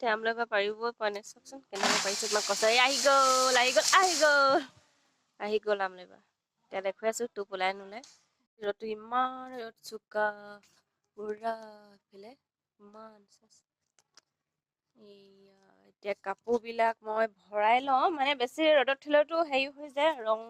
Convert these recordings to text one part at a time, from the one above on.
এতিয়া আমলৈ বা পাৰিবই পোৱা নাই চাওকচোন কেনেকৈ পাৰিছে তোমাক কৈছে আহি গ'ল আহি গ'ল আহি গ'ল আহি গ'ল আমলৈ বা এতিয়া দেখুৱাই আছোঁ তোক ওলাই নোলাই ৰ'দটো ইমান ৰ'দ চোকা পুৰা এইফালে ইমান এইয়া এতিয়া কাপোৰবিলাক মই ভৰাই লওঁ মানে বেছি ৰ'দত থ'লেওতো হেৰি হৈ যায় ৰং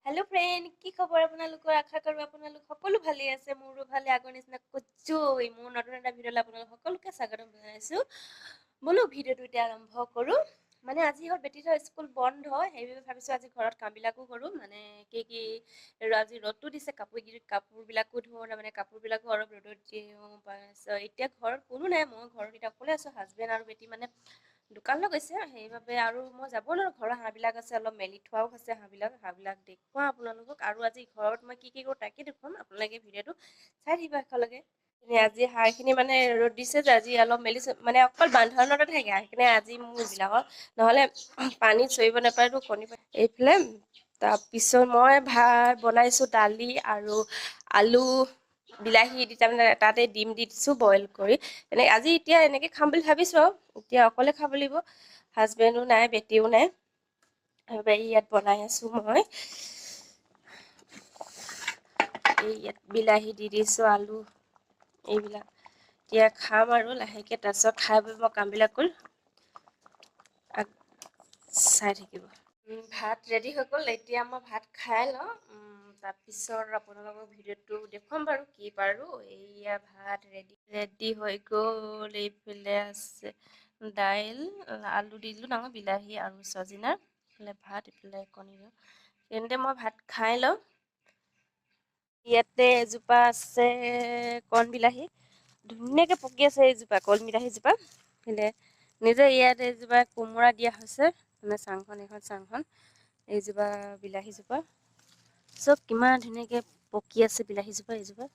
হেল্ল' ফ্ৰেণ্ড কি খবৰ আপোনালোকৰ আশা কৰোঁ আপোনালোক সকলো ভালেই আছে মোৰো ভালে আগৰ নিচিনা কচুই মোৰ নতুন এটা ভিডিঅ'লৈ আপোনালোক সকলোকে স্বাগতম জনাইছোঁ বোলো ভিডিঅ'টো এতিয়া আৰম্ভ কৰোঁ মানে আজি হ'ল বেটীৰ স্কুল বন্ধ সেইবাবে ভাবিছোঁ আজি ঘৰত কামবিলাকো কৰোঁ মানে কি আজি ৰ'দটো দিছে কাপোৰবিলাকো ধোওঁ তাৰমানে কাপোৰবিলাকো অলপ ৰ'দত দিওঁ তাৰপিছত এতিয়া ঘৰত কোনো নাই মই ঘৰত এতিয়া অকলে আছোঁ হাজবেণ্ড আৰু বেটী মানে দোকানলৈ গৈছে সেইবাবে আৰু মই যাব নোৱাৰোঁ ঘৰৰ হাঁহবিলাক আছে অলপ মেলি থোৱাও আছে হাঁহবিলাক দেখুৱাম আপোনালোকক আৰু আজি ঘৰত মই কি কৰোঁ তাকে দেখুৱাম আপোনালোকে ভিডিঅ'টো চাই থাকিব শেষলৈকে আজি হাঁহখিনি মানে ৰ'দ দিছে যে আজি অলপ মেলিছোঁ মানে অকল বান্ধৰণতে থাকে সেইকাৰণে আজি মোৰ এইবিলাকত নহ'লে পানীত চৰিব নাপায়তো কণী এইফালে তাৰপিছত মই ভাত বনাইছোঁ দালি আৰু আলু বিলাহী দি তাৰমানে তাতে ডিম দি দিছোঁ বইল কৰি আজি এতিয়া এনেকৈ খাম বুলি ভাবিছোঁ আৰু এতিয়া অকলে খাব লাগিব হাজবেণ্ডো নাই বেটীও নাই সেইবাবে ইয়াত বনাই আছোঁ মই ইয়াত বিলাহী দি দিছোঁ আলু এইবিলাক এতিয়া খাম আৰু লাহেকৈ তাৰপিছত খাই বৈ মই কামবিলাক কৰি চাই থাকিব ভাত ৰেডি হৈ গ'ল এতিয়া মই ভাত খাই লওঁ তাৰপিছত আপোনালোকক ভিডিঅ'টো দেখুৱাম বাৰু কি পাৰোঁ এইয়া ভাত ৰেডি হৈ গ'ল এইফালে আছে দাইল আলু দি দিলোঁ ডাঙৰ বিলাহী আৰু চজিনা এইফালে ভাত এইফালে কণী তেন্তে মই ভাত খাই লওঁ ইয়াতে এজোপা আছে কণ বিলাহী ধুনীয়াকৈ পকি আছে এইজোপা কণ বিলাহীজোপা কিন্তু নিজে ইয়াত এজোপা কোমোৰা দিয়া হৈছে মানে চাংখন এখন চাংখন এইজোপা বিলাহীজোপা চব কিমান ধুনীয়াকৈ পকি আছে বিলাহীজোপা এইজোপা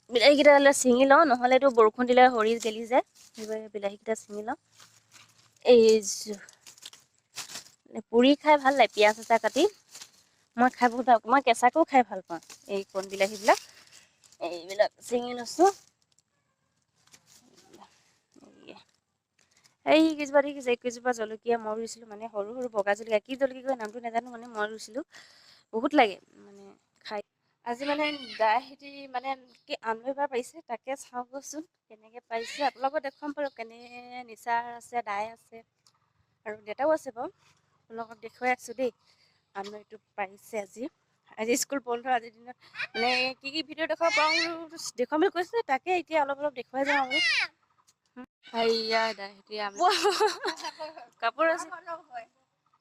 বিলাহীকেইটা হ'লে ছিঙি লওঁ নহ'লেতো বৰষুণ দিলে সৰি গেলি যায় সেইবাবে বিলাহীকেইটা ছিঙি লওঁ এই পুৰি খাই ভাল লাগে পিঁয়াজ এটা কাটি মই খাই বহুত ভাল মই কেঁচাকৈও খাই ভাল পাওঁ এই কণ বিলাহীবিলাক এইবিলাক ছিঙি লৈছোঁ এই কেইজোপা দেখিছে এইকেইজোপা জলকীয়া মই ৰুইছিলোঁ মানে সৰু সৰু বগা জলকীয়া কি জলকীয়া কয় নামটো নাজানো মানে মই ৰুইছিলোঁ বহুত লাগে মানে খাই আজি মানে দাইহেতি মানে কি আম এবাৰ পাৰিছে তাকে চাওঁচোন কেনেকৈ পাৰিছে আপোনালোকক দেখুৱাম বাৰু কেনে নিচাৰ আছে দাই আছে আৰু দেউতাও আছে বাৰু আপোনালোকক দেখুৱাই আছোঁ দেই আমটো পাৰিছে আজি স্কুল বন্ধ আজিৰ দিনত মানে কি ভিডিঅ' দেখুৱাব পাৰোঁ দেখুৱাম বুলি কৈছে তাকে এতিয়া অলপ দেখুৱাই যাওঁ আৰু কাপোৰ আছে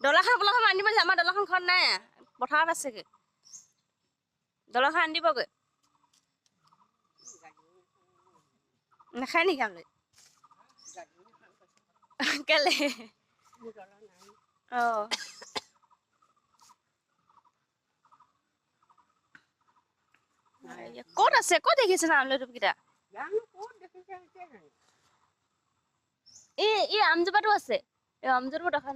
দলাখন আনিব আমাৰ দলাখন ঘৰত নাই পথাৰত আছেগৈ দলাখন আনিবগৈ নাখায় নেকি আমলৈ কেলে অঁ ক'ত আছে ক'ত দেখিছে না আমলৈ টোপকেইটা এই আমজোপাটো আছে এই আমজোপাটো দেখা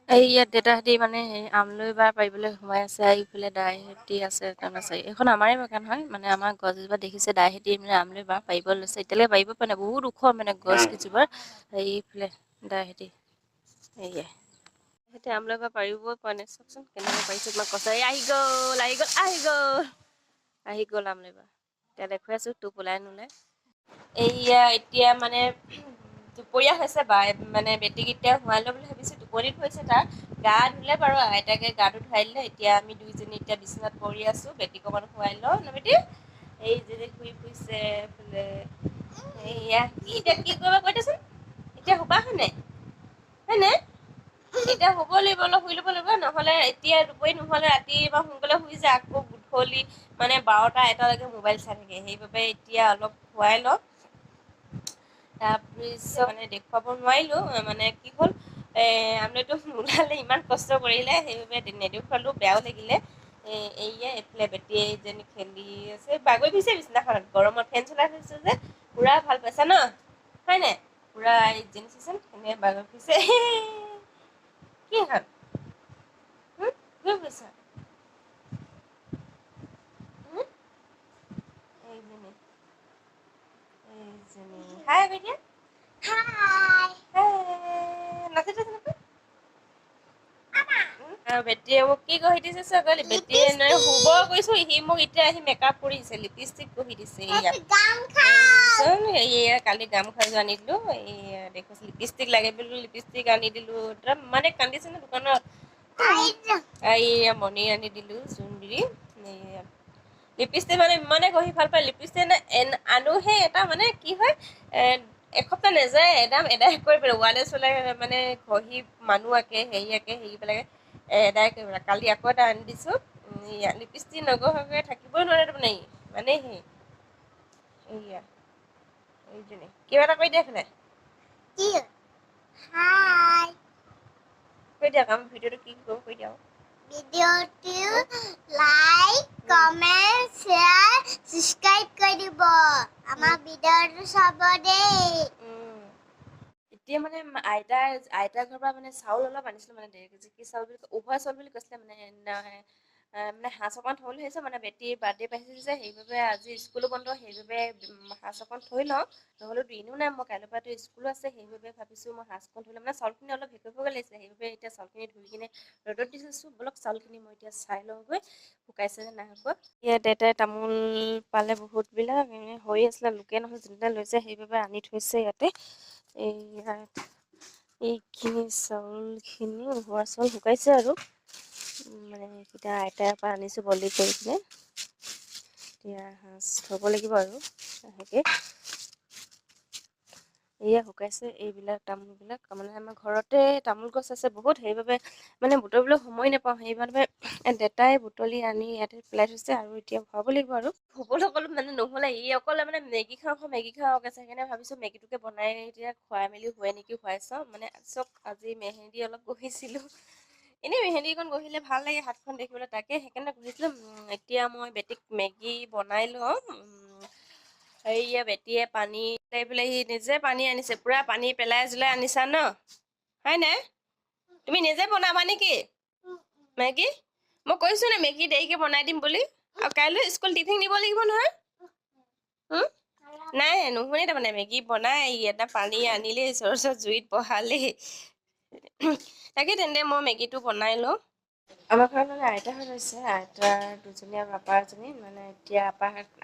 এই ইয়াত দেউতাহঁতি মানে আমলৈ বাৰ পাৰিবলৈ সোমাই আছে এইফালে দাইহেতি আছে তাৰমানে এইখন আমাৰে বাগান হয় মানে আমাৰ গছজোপা দেখিছে দাইহেতি মানে আমলৈ বাৰ পাৰিব লৈছে এতিয়ালৈকে পাৰিব পৰা নাই বহুত ওখ মানে গছ কেইজোপাৰ এইফালে দাইহেতি এইয়া এতিয়া আমলৈ বাৰ পাৰিবই পৰা নাই চাওকচোন কেনেকৈ পাৰিছে তোমাক কৈছে আহি গ'ল আহি গ'ল আহি গ'ল আহি গ'ল আমলৈ বাৰ এতিয়া দেখুৱাই আছোঁ তোক ওলাই নোলাই এইয়া এতিয়া মানে দুপৰীয়া হৈছে বা মানে বেটীকেইটা শুৱাই লৈ বুলি ভাবিছোঁ টোপনিত হৈছে তাৰ গা ধুলে বাৰু আইতাকে গাটো ধুৱাই দিলে এতিয়া আমি দুইজনী এতিয়া বিচনাত পৰি আছোঁ বেটীক অকণমান শুৱাই লওঁ ন বেটী এই যে শুই ফুৰিছে বোলে এইয়া কি এতিয়া কি কৰিব কৈ দেচোন এতিয়া শুবা হয়নে এতিয়া শুব লাগিব অলপ শুই ল'ব লাগিব নহ'লে এতিয়া দুপৰী নহ'লে ৰাতি বা সোনকালে শুই যায় আকৌ গধূলি মানে 12টা 1টালৈকে মোবাইল চাই থাকে সেইবাবে এতিয়া অলপ শুৱাই লওঁ তাৰপিছত মানে দেখুৱাব নোৱাৰিলোঁ মানে কি হ'ল আমলৈতো নোলালে ইমান কষ্ট কৰিলে সেইবাবে নেদেখুৱালোঁ বেয়াও লাগিলে এইয়া এইফালে বেটীয়ে যেনি খেলি আছে বাগৰি ফুৰিছে বিচনাখনত গৰমত ফেন চলাই থৈছে যে পুৰা ভাল পাইছা ন হয় নাই পুৰা যেনি চাচোন এনে বাগৰি ফুৰিছে কি হ'ল কি কৈছা কৈ দিয়া হাই নাচিছে বেটিয়ে মোক কি কহি দিছে ছাগলী বেটিয়ে নাই শুব কৈছো সি মোক এতিয়া আহি মেকআপ কৰিছে লিপষ্টিক কহি দিছে এয়া কালি গাম খাই আনি দিলো এয়া দেখিছো লিপষ্টিক লাগে বুলি লিপষ্টিক আনি দিলো মানে কান্দিছে ন দোকানত এয়া মণি আনি দিলো চুন্দৰী লিপষ্টিক মানে ইমানে ঘঁহি ভাল পায় লিপষ্টিক আনোহে এটা মানে কি হয় এসপ্তাহ নাযায় এদাই কৰি পেলাই ৱালে চলাই মানে ঘঁহি মানুহ আঁকে হেৰি পেলাই এদাই কৰিব কালি আকৌ এটা আনি দিছো লিপষ্টিক নগহাকৈ থাকিবই নোৱাৰে তাৰমানে মানে এইয়া এইজনী কিবা এটা কৈ দিয়া খালে কৈ দিয়া আমি ভিডিঅ'টো কি কৰোঁ কৈ দিয়া ভিডিঅ'টো লাইক কমেণ্ট শ্বেয়াৰ ছাবস্ক্ৰাইব কৰি দিব আমাৰ ভিডিঅ'টো চাব দেই এতিয়া মানে আইতাৰ ঘৰৰ পৰা মানে চাউল অলপ আনিছিলো মানে 1.5 কেজি কি চাউল বুলি উহোৱা চাউল বুলি কৈছিলে মানে মানে সাঁজ অকণ থ'ব বুলি ভাবিছোঁ মানে বেটীৰ বাৰ্থডে পাইছিল যে সেইবাবে আজি স্কুলো বন্ধ সেইবাবে সাঁজ অকণ থৈ লওঁ নহ'লেতো এনেও নাই মই কাইলৈৰ পৰাতো স্কুলো আছে সেইবাবে ভাবিছোঁ মই সাঁজকণ থৈ লওঁ মানে চাউলখিনি অলপ হেৰি কৰিবগৈ লাগিছিলে সেইবাবে এতিয়া চাউলখিনি ধুই কিনে ৰ'দত দি থৈছোঁ বলক চাউলখিনি মই এতিয়া চাই লওঁগৈ শুকাইছে নে নাই শুকোৱা ইয়াত দেউতাই তামোল পালে বহুতবিলাক হৈ আছিলে লোকে নহয় যোনটা লৈছে সেইবাবে আনি থৈছে ইয়াতে ইয়াত এইখিনি চাউলখিনি উহোৱা চাউল শুকাইছে আৰু মানে এইকেইটা আইতাৰ পৰা আনিছোঁ বলি কৰি কিনে এতিয়া সাঁজ থ'ব লাগিব আৰু লাহেকৈ এয়া শুকাইছে এইবিলাক তামোলবিলাক মানে আমাৰ ঘৰতে তামোল গছ আছে বহুত সেইবাবে মানে বুটলিবলৈ সময় নাপাওঁ সেইবাবে দেউতাই বুটলি আনি ইয়াতে পেলাই থৈছে আৰু এতিয়া ভৰাব লাগিব আৰু শুবলৈ মানে নহ'লে অকলে মানে মেগী খাওঁ আছে সেইকাৰণে ভাবিছোঁ মেগীটোকে বনাই এতিয়া খুৱাই মেলি শুৱে নেকি খুৱাই চাওঁ মানে চব আজি মেহেন্দি অলপ গহিছিলোঁ এনেই মেহেন্দিকণ গহিলে ভাল লাগে হাতখন দেখিবলৈ তাকে সেইকাৰণে গহিছিলোঁ এতিয়া মই বেটিক মেগী বনাই লওঁ হেৰিয়া বেটিয়ে পানী পেলাই পেলাই সি নিজে পানী আনিছে পুৰা পানী পেলাই জলাই আনিছা ন হয় নাই তুমি নিজে বনাবা নেকি মেগী মই কৈছোঁ নে মেগী দেৰিকৈ বনাই দিম বুলি আৰু কাইলৈ স্কুল টিফিন নিব লাগিব নহয় নাই নুশুনে তাৰমানে মেগী বনাই এটা পানী আনিলেই ওচৰত জুইত বহালেই তাকে তেন্তে মই মেগীটো বনাই লওঁ আমাৰ ঘৰত মানে আইতাহঁত হৈছে আইতাৰ দুজনী আৰু আপা এজনী মানে এতিয়া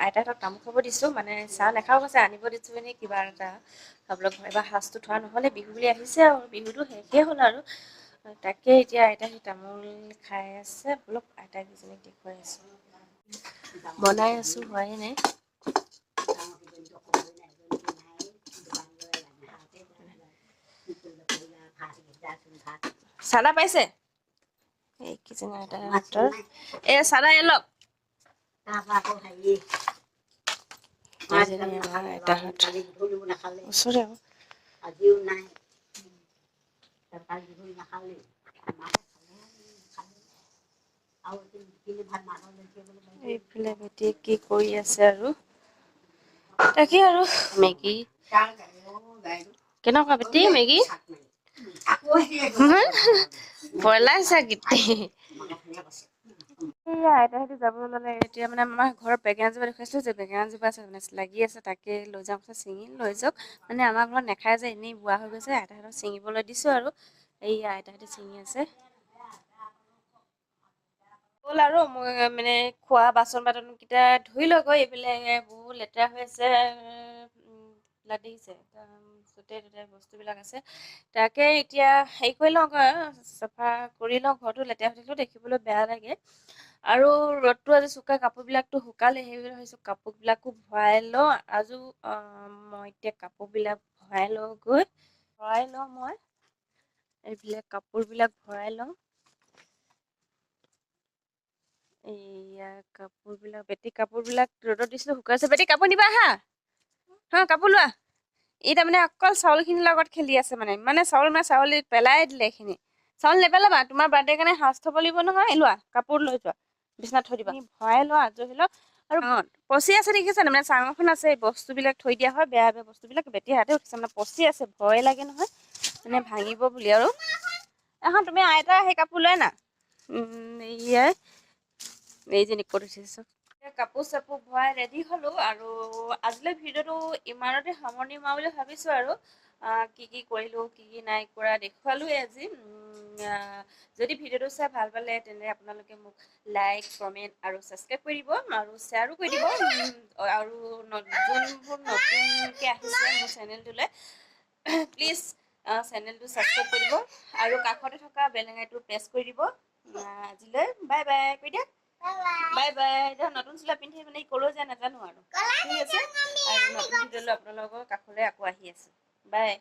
আইতাহঁতক তামোল খাব দিছোঁ মানে চাহ নাখাওঁ কৈছে আনিব দিছোঁ এনেই কিবা এটা খাবলৈ এবাৰ সাঁজটো থোৱা নহ'লে বিহু বুলি আহিছে আৰু বিহুটো শেষেই হ'ল আৰু তাকে এতিয়া আইতাক তামোল খাই আছে বোলক আইতাকেইজনীক দেখুৱাই আছোঁ বনাই আছোঁ হোৱাই নাই চাদা পাইছে এই কিজনী আইতাহঁতৰ এই চাদা এলক ওচৰে আজিও নাই এইফালে বেটিয়ে কি কৰি আছে আৰু তাকে আৰু মেগী কেনেকুৱা বেটি মেগী বলাই চাগিতি আইতাহঁতে যাব ল'লে এতিয়া মানে আমাৰ ঘৰত বেঙেনাজোপা দেখুৱাইছিলোঁ যে বেঙেনাজোপা আছে মানে লাগি আছে তাকে লৈ যাওঁ কৈছে ছিঙি লৈ যাওক মানে আমাৰ ঘৰত নাখায় যে এনেই বুঢ়া হৈ গৈছে আইতাহঁতক ছিঙিবলৈ দিছোঁ আৰু এই আইতাহঁতে ছিঙি আছে হ'ল আৰু মই মানে খোৱা বাচন বৰ্তনকেইটা ধুই লওঁগৈ এইফালে বহুত লেতেৰা হৈ আছে দেখিছে য'তে ত'তে বস্তুবিলাক আছে তাকে এতিয়া হেৰি কৰি লওঁ চাফা কৰি লওঁ ঘৰটো লেতেৰা হৈ থাকিলেও দেখিবলৈ বেয়া লাগে আৰু ৰ'দটো আজি চোকা কাপোৰবিলাকতো শুকালে সেইবিলাক ভাবিছোঁ কাপোৰবিলাকো ভৰাই লওঁ মই এতিয়া কাপোৰবিলাক ভৰাই লওঁ মই এইবিলাক কাপোৰবিলাক ভৰাই লওঁ এইয়া কাপোৰবিলাক বেটি কাপোৰবিলাক ৰ'দত দিছিলোঁ শুকাইছে বেটি কাপোৰ নিবা আহা কাপোৰ লোৱা ই তাৰমানে অকল চাউলখিনিৰ লগত খেলি আছে মানে চাউল পেলাই দিলে এইখিনি চাউল নেপেলাবা তোমাৰ বাৰ্থডে কাৰণে সাঁজ থ'ব লাগিব নহয় লোৱা কাপোৰ লৈ যোৱা বিচনাত থৈ দিবা ভৰাই লোৱা আজৰি লওক আৰু পচি আছে দেখিছে মানে চাঙখন আছে বস্তুবিলাক থৈ দিয়া হয় বেয়া বস্তুবিলাক বেটি হাতে উঠিছে মানে পচি আছে ভয় লাগে নহয় মানে ভাঙিব বুলি আৰু এখন তুমি আইতা সেই কাপোৰ লৈ না এইজনীক কৈ থৈছোঁ কাপোৰ চাপোৰ ভৰাই ৰেডি হলো আৰু আজিলৈ ভিডিঅ'টো ইমানতে সামৰণি মাৰো বুলি ভাবিছো আৰু কি কি কৰিলো কি কি নাই কৰা দেখুৱালোৱে আজি যদি ভিডিঅ'টো চাই ভাল পালে তেনে আপোনালোকে মোক লাইক কমেণ্ট আৰু ছাবস্ক্ৰাইব কৰি দিব আৰু শ্বেয়াৰো কৰি দিব আৰু যোনবোৰ নতুনকৈ আহিছে মোৰ চেনেলটোলৈ প্লিজ চেনেলটো ছাবস্ক্ৰাইব কৰিব আৰু কাষতে থকা বেল আইকনটো প্ৰেছ কৰি দিব আজিলৈ বাই বাই কৈ দিয়া বাই বাই এতিয়া নতুন চোলা পিন্ধি মানে ক'লৈ যায় নাজানো আৰু ঠিক আছে আৰু নতুন ভিডিঅ'লৈ আপোনালোকৰ কাষলৈ আকৌ আহি আছো বাই